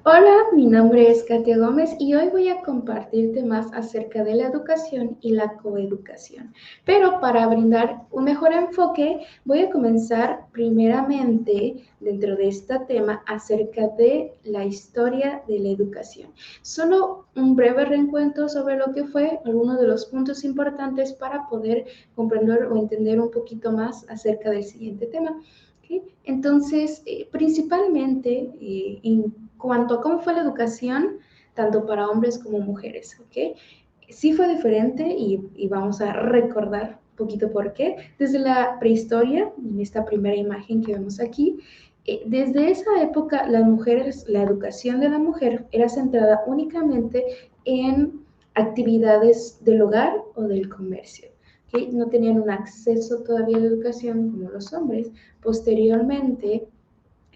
Hola, mi nombre es Katia Gómez y hoy voy a compartirte más acerca de la educación y la coeducación. Pero para brindar un mejor enfoque, voy a comenzar primeramente dentro de este tema acerca de la historia de la educación. Solo un breve reencuentro sobre lo que fue algunos de los puntos importantes para poder comprender o entender un poquito más acerca del siguiente tema. ¿Okay? Entonces, principalmente en cuanto a cómo fue la educación, tanto para hombres como mujeres, ¿ok? Sí fue diferente y vamos a recordar un poquito por qué. Desde la prehistoria, en esta primera imagen que vemos aquí, desde esa época las mujeres, la educación de la mujer era centrada únicamente en actividades del hogar o del comercio. ¿Okay? No tenían un acceso todavía a la educación como los hombres. Posteriormente,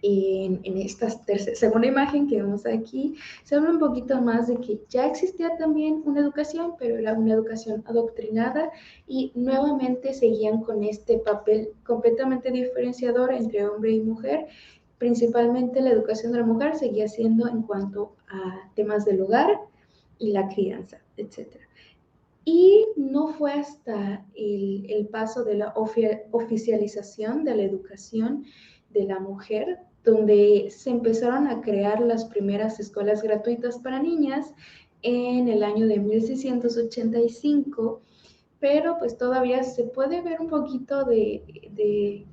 en esta segunda imagen que vemos aquí, se habla un poquito más de que ya existía también una educación, pero era una educación adoctrinada y nuevamente seguían con este papel completamente diferenciador entre hombre y mujer. Principalmente la educación de la mujer seguía siendo en cuanto a temas del hogar y la crianza, etcétera. Y no fue hasta el paso de la oficialización de la educación de la mujer, donde se empezaron a crear las primeras escuelas gratuitas para niñas en el año de 1685, pero pues todavía se puede ver un poquito de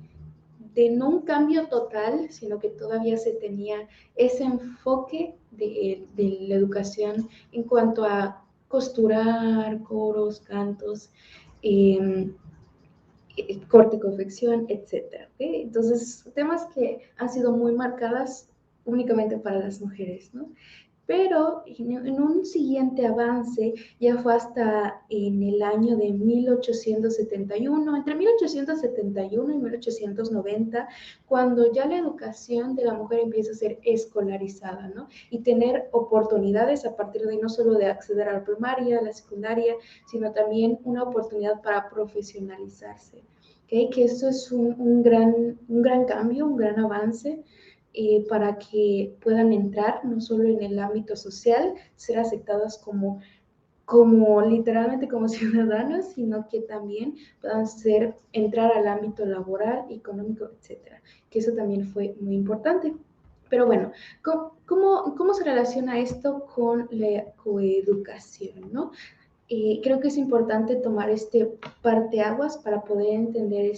no un cambio total, sino que todavía se tenía ese enfoque de la educación en cuanto a costurar, coros, cantos, eh, corte, confección, etcétera. ¿Okay? Entonces, temas que han sido muy marcadas únicamente para las mujeres, ¿no? Pero en un siguiente avance, ya fue hasta en el año de 1871, entre 1871 y 1890, cuando ya la educación de la mujer empieza a ser escolarizada, ¿no? Y tener oportunidades a partir de no solo de acceder a la primaria, a la secundaria, sino también una oportunidad para profesionalizarse. ¿Okay? Que eso es un gran cambio, un gran avance para que puedan entrar no solo en el ámbito social, ser aceptadas como literalmente como ciudadanos, sino que también puedan entrar al ámbito laboral, económico, etcétera. Que eso también fue muy importante. Pero bueno, ¿cómo se relaciona esto con la coeducación, no? Creo que es importante tomar este parteaguas para poder entender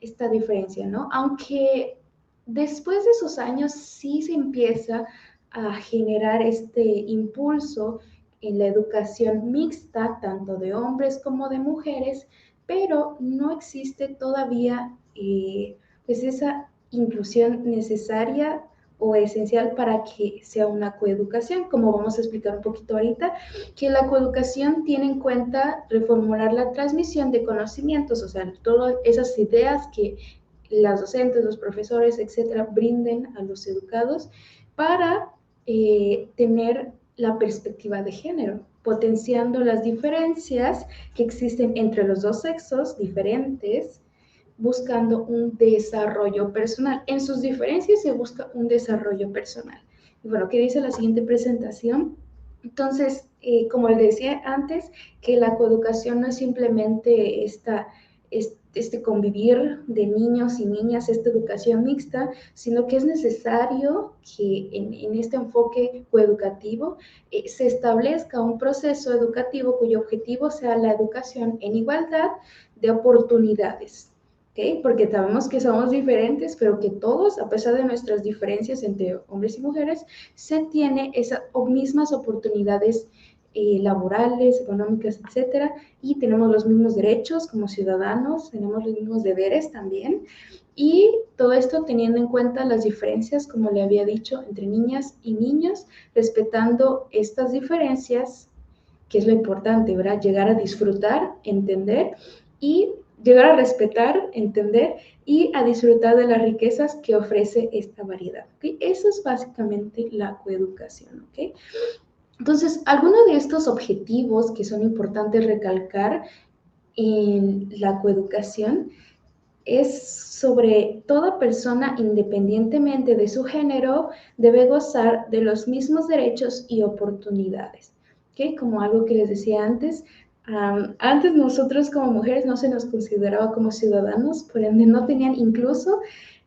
esta diferencia, ¿no? Aunque después de esos años sí se empieza a generar este impulso en la educación mixta, tanto de hombres como de mujeres, pero no existe todavía pues esa inclusión necesaria o esencial para que sea una coeducación, como vamos a explicar un poquito ahorita, que la coeducación tiene en cuenta reformular la transmisión de conocimientos, o sea, todas esas ideas que las docentes, los profesores, etcétera, brinden a los educados para tener la perspectiva de género, potenciando las diferencias que existen entre los dos sexos diferentes, buscando un desarrollo personal. En sus diferencias se busca un desarrollo personal. Y bueno, ¿qué dice la siguiente presentación? Entonces, como les decía antes, que la coeducación no es simplemente este convivir de niños y niñas, esta educación mixta, sino que es necesario que en este enfoque coeducativo se establezca un proceso educativo cuyo objetivo sea la educación en igualdad de oportunidades. ¿Okay? Porque sabemos que somos diferentes, pero que todos, a pesar de nuestras diferencias entre hombres y mujeres, se tiene esas mismas oportunidades laborales, económicas, etcétera, y tenemos los mismos derechos como ciudadanos, tenemos los mismos deberes también, y todo esto teniendo en cuenta las diferencias, como le había dicho, entre niñas y niños, respetando estas diferencias, que es lo importante, ¿verdad? Llegar a disfrutar, entender y llegar a respetar, entender y a disfrutar de las riquezas que ofrece esta variedad. ¿Okay? Eso es básicamente la coeducación. ¿Okay? Entonces, algunos de estos objetivos que son importantes recalcar en la coeducación es sobre toda persona, independientemente de su género, debe gozar de los mismos derechos y oportunidades. ¿Okay? Como algo que les decía antes, antes nosotros como mujeres no se nos consideraba como ciudadanos, por ende no tenían incluso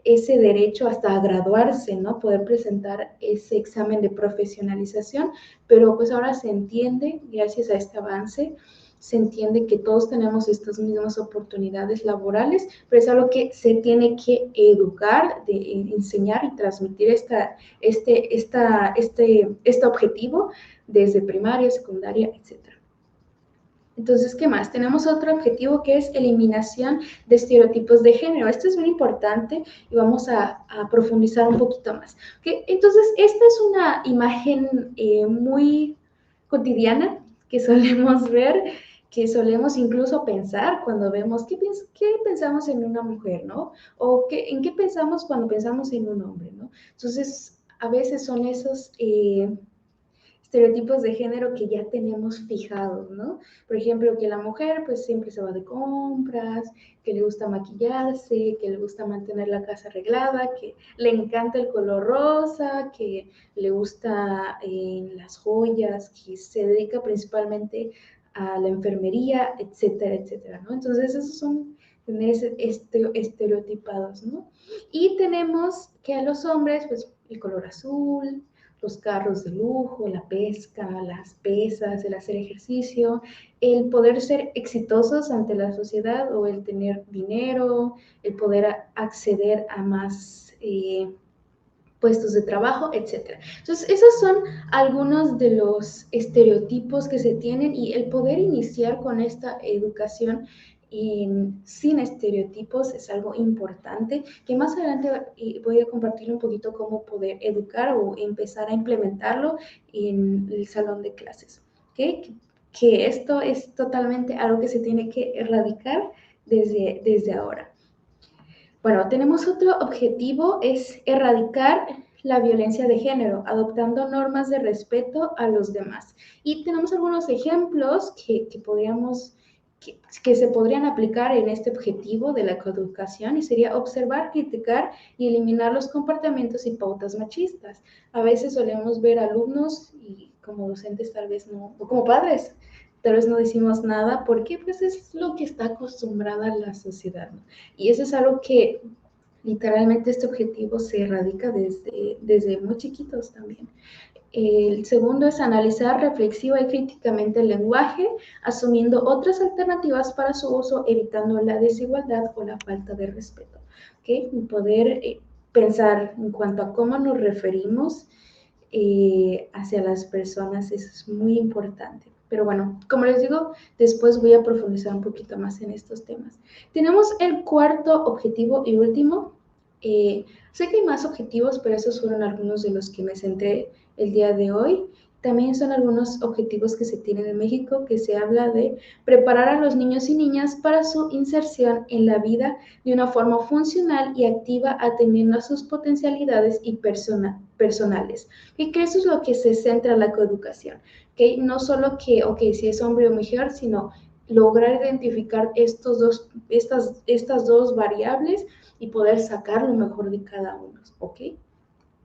ese derecho hasta a graduarse, ¿no? Poder presentar ese examen de profesionalización, pero pues ahora se entiende, gracias a este avance, se entiende que todos tenemos estas mismas oportunidades laborales, pero es algo que se tiene que educar, enseñar y transmitir este objetivo desde primaria, secundaria, etc. Entonces, ¿qué más? Tenemos otro objetivo que es eliminación de estereotipos de género. Esto es muy importante y vamos a profundizar un poquito más. ¿Okay? Entonces, esta es una imagen muy cotidiana que solemos ver, que solemos incluso pensar cuando vemos qué pensamos en una mujer, ¿no? O en qué pensamos cuando pensamos en un hombre, ¿no? Entonces, a veces son esos estereotipos de género que ya tenemos fijados, ¿no? Por ejemplo, que la mujer pues siempre se va de compras, que le gusta maquillarse, que le gusta mantener la casa arreglada, que le encanta el color rosa, que le gusta las joyas, que se dedica principalmente a la enfermería, etcétera, etcétera, ¿no? Entonces esos son estereotipados, ¿no? Y tenemos que a los hombres, pues el color azul, los carros de lujo, la pesca, las pesas, el hacer ejercicio, el poder ser exitosos ante la sociedad o el tener dinero, el poder acceder a más puestos de trabajo, etc. Entonces, esos son algunos de los estereotipos que se tienen y el poder iniciar con esta educación sin estereotipos es algo importante, que más adelante voy a compartir un poquito cómo poder educar o empezar a implementarlo en el salón de clases. ¿Okay? Que esto es totalmente algo que se tiene que erradicar desde ahora. Bueno, tenemos otro objetivo, es erradicar la violencia de género, adoptando normas de respeto a los demás. Y tenemos algunos ejemplos que se podrían aplicar en este objetivo de la coeducación y sería observar, criticar y eliminar los comportamientos y pautas machistas. A veces solemos ver alumnos y como docentes tal vez no, o como padres, tal vez no decimos nada porque pues es lo que está acostumbrada la sociedad, ¿no? Y eso es algo que literalmente este objetivo se erradica desde muy chiquitos también. El segundo es analizar reflexiva y críticamente el lenguaje, asumiendo otras alternativas para su uso, evitando la desigualdad o la falta de respeto. ¿Okay? Poder pensar en cuanto a cómo nos referimos hacia las personas, eso es muy importante. Pero bueno, como les digo, después voy a profundizar un poquito más en estos temas. Tenemos el cuarto objetivo y último. Sé que hay más objetivos, pero esos fueron algunos de los que me centré el día de hoy. También son algunos objetivos que se tienen en México, que se habla de preparar a los niños y niñas para su inserción en la vida de una forma funcional y activa, atendiendo a sus potencialidades y personales. Y que eso es lo que se centra la coeducación. ¿Okay? No solo que, si es hombre o mujer, sino lograr identificar estas dos variables y poder sacar lo mejor de cada uno, ¿ok?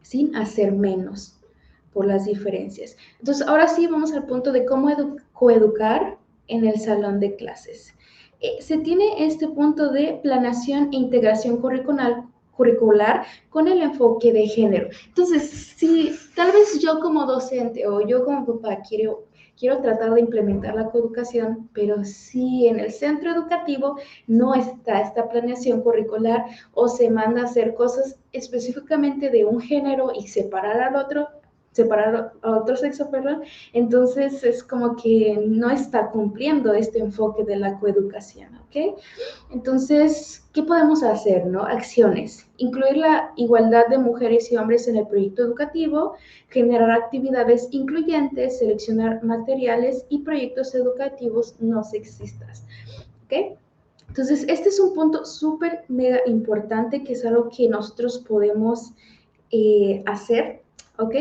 Sin hacer menos por las diferencias. Entonces, ahora sí vamos al punto de cómo coeducar en el salón de clases. Se tiene este punto de planeación e integración curricular con el enfoque de género. Entonces, si tal vez yo como docente o yo como papá quiero tratar de implementar la coeducación, pero si en el centro educativo no está esta planeación curricular o se manda a hacer cosas específicamente de un género y separar a otro sexo, perdón, entonces es como que no está cumpliendo este enfoque de la coeducación, ¿ok? Entonces, ¿qué podemos hacer, no? Acciones. Incluir la igualdad de mujeres y hombres en el proyecto educativo, generar actividades incluyentes, seleccionar materiales y proyectos educativos no sexistas, ¿ok? Entonces, este es un punto súper mega importante que es algo que nosotros podemos hacer, ¿ok?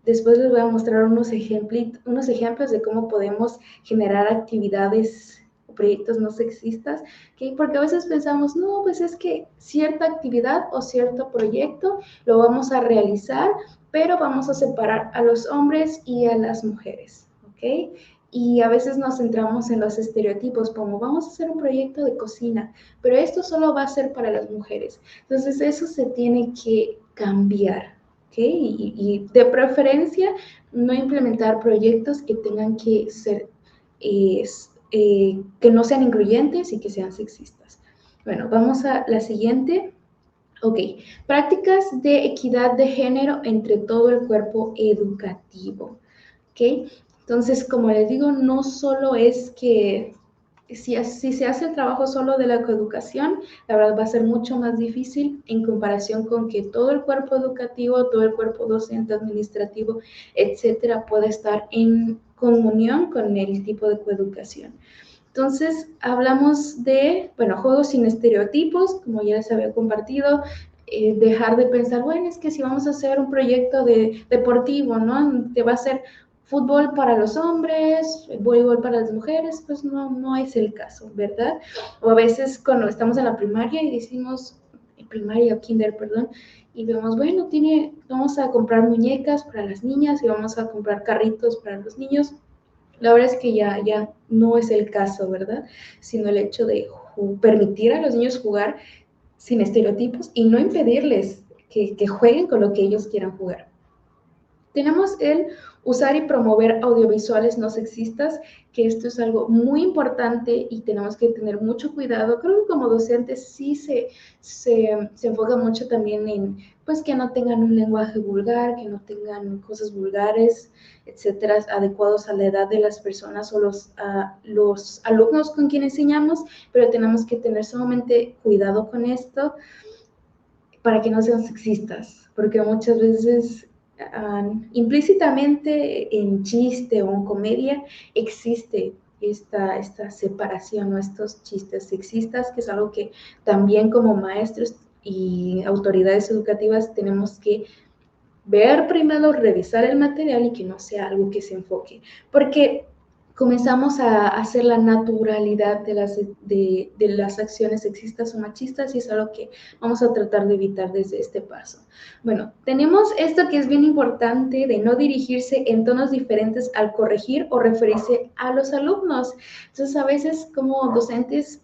Después les voy a mostrar unos ejemplos de cómo podemos generar actividades proyectos no sexistas, ¿okay? Porque a veces pensamos, no, pues es que cierta actividad o cierto proyecto lo vamos a realizar, pero vamos a separar a los hombres y a las mujeres, ¿ok? Y a veces nos centramos en los estereotipos, como vamos a hacer un proyecto de cocina, pero esto solo va a ser para las mujeres. Entonces eso se tiene que cambiar, ¿ok? Y de preferencia no implementar proyectos que tengan que ser, que no sean incluyentes y que sean sexistas. Bueno, vamos a la siguiente. Ok, prácticas de equidad de género entre todo el cuerpo educativo. ¿Ok? Entonces, como les digo, no solo es que si se hace el trabajo solo de la coeducación, la verdad va a ser mucho más difícil en comparación con que todo el cuerpo educativo, todo el cuerpo docente, administrativo, etcétera, pueda estar en comunión con el tipo de coeducación. Entonces, hablamos de, bueno, juegos sin estereotipos, como ya les había compartido, dejar de pensar, bueno, es que si vamos a hacer un proyecto deportivo, ¿no? Que va a ser fútbol para los hombres, voleibol para las mujeres, pues no es el caso, ¿verdad? O a veces cuando estamos en la primaria y decimos, primaria o kinder, perdón, y vemos, bueno, vamos a comprar muñecas para las niñas y vamos a comprar carritos para los niños. La verdad es que ya no es el caso, ¿verdad? Sino el hecho de permitir a los niños jugar sin estereotipos y no impedirles que jueguen con lo que ellos quieran jugar. Tenemos el usar y promover audiovisuales no sexistas, que esto es algo muy importante y tenemos que tener mucho cuidado. Creo que como docentes sí se enfoca mucho también en pues que no tengan un lenguaje vulgar, que no tengan cosas vulgares, etcétera, adecuados a la edad de las personas o los alumnos con quienes enseñamos, pero tenemos que tener sumamente cuidado con esto para que no sean sexistas, porque muchas veces implícitamente en chiste o en comedia existe esta separación o estos chistes sexistas, que es algo que también como maestros y autoridades educativas tenemos que ver primero, revisar el material y que no sea algo que se enfoque, porque comenzamos a hacer la naturalidad de las acciones sexistas o machistas y es algo que vamos a tratar de evitar desde este paso. Bueno, tenemos esto que es bien importante de no dirigirse en tonos diferentes al corregir o referirse a los alumnos. Entonces, a veces como docentes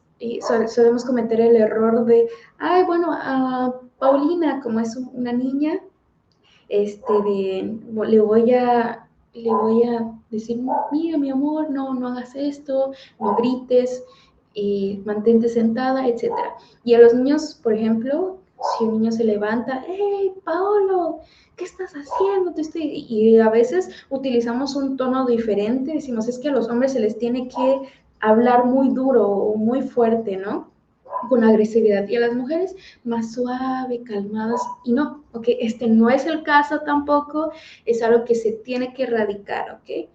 solemos cometer el error de, ay, bueno, a Paulina, como es una niña, le voy a decir, mira, mi amor, no hagas esto, no grites, mantente sentada, etc. Y a los niños, por ejemplo, si un niño se levanta, hey, Paolo, ¿qué estás haciendo? Y a veces utilizamos un tono diferente, decimos, es que a los hombres se les tiene que hablar muy duro o muy fuerte, ¿no? Con agresividad, y a las mujeres más suave, calmadas, y no, ok, este no es el caso tampoco, es algo que se tiene que erradicar, ok.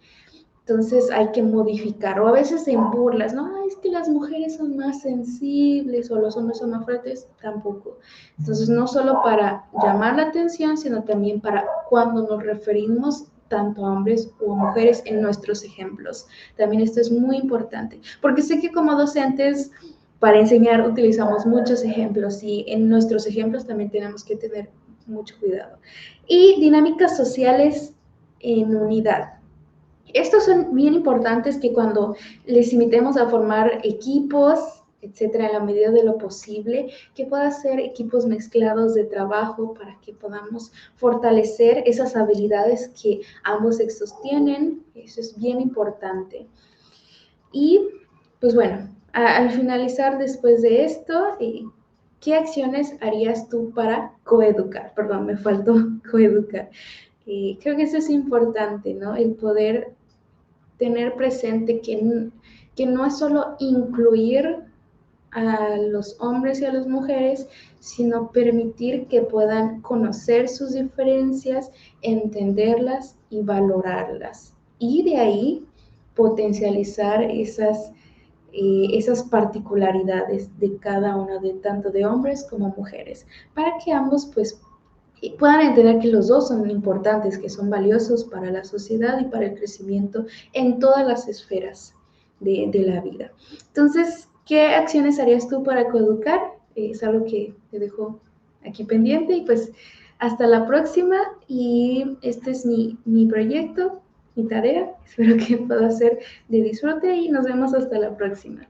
Entonces hay que modificar, o a veces en burlas, no, es que las mujeres son más sensibles o los hombres son más fuertes, tampoco. Entonces no solo para llamar la atención, sino también para cuando nos referimos tanto a hombres o a mujeres en nuestros ejemplos. También esto es muy importante, porque sé que como docentes para enseñar utilizamos muchos ejemplos y en nuestros ejemplos también tenemos que tener mucho cuidado. Y dinámicas sociales en unidad. Estos son bien importantes que cuando les invitemos a formar equipos, etcétera, en la medida de lo posible, que puedan ser equipos mezclados de trabajo para que podamos fortalecer esas habilidades que ambos sexos tienen. Eso es bien importante. Y pues bueno, al finalizar después de esto, ¿qué acciones harías tú para coeducar? Perdón, me faltó coeducar. Creo que eso es importante, ¿no? El poder tener presente que no es solo incluir a los hombres y a las mujeres, sino permitir que puedan conocer sus diferencias, entenderlas y valorarlas. Y de ahí potencializar esas particularidades de cada uno, de tanto de hombres como mujeres, para que ambos pues puedan entender que los dos son importantes, que son valiosos para la sociedad y para el crecimiento en todas las esferas. de la vida. Entonces, ¿qué acciones harías tú para coeducar? Es algo que te dejo aquí pendiente y pues hasta la próxima y este es mi proyecto, mi tarea. Espero que pueda ser de disfrute y nos vemos hasta la próxima.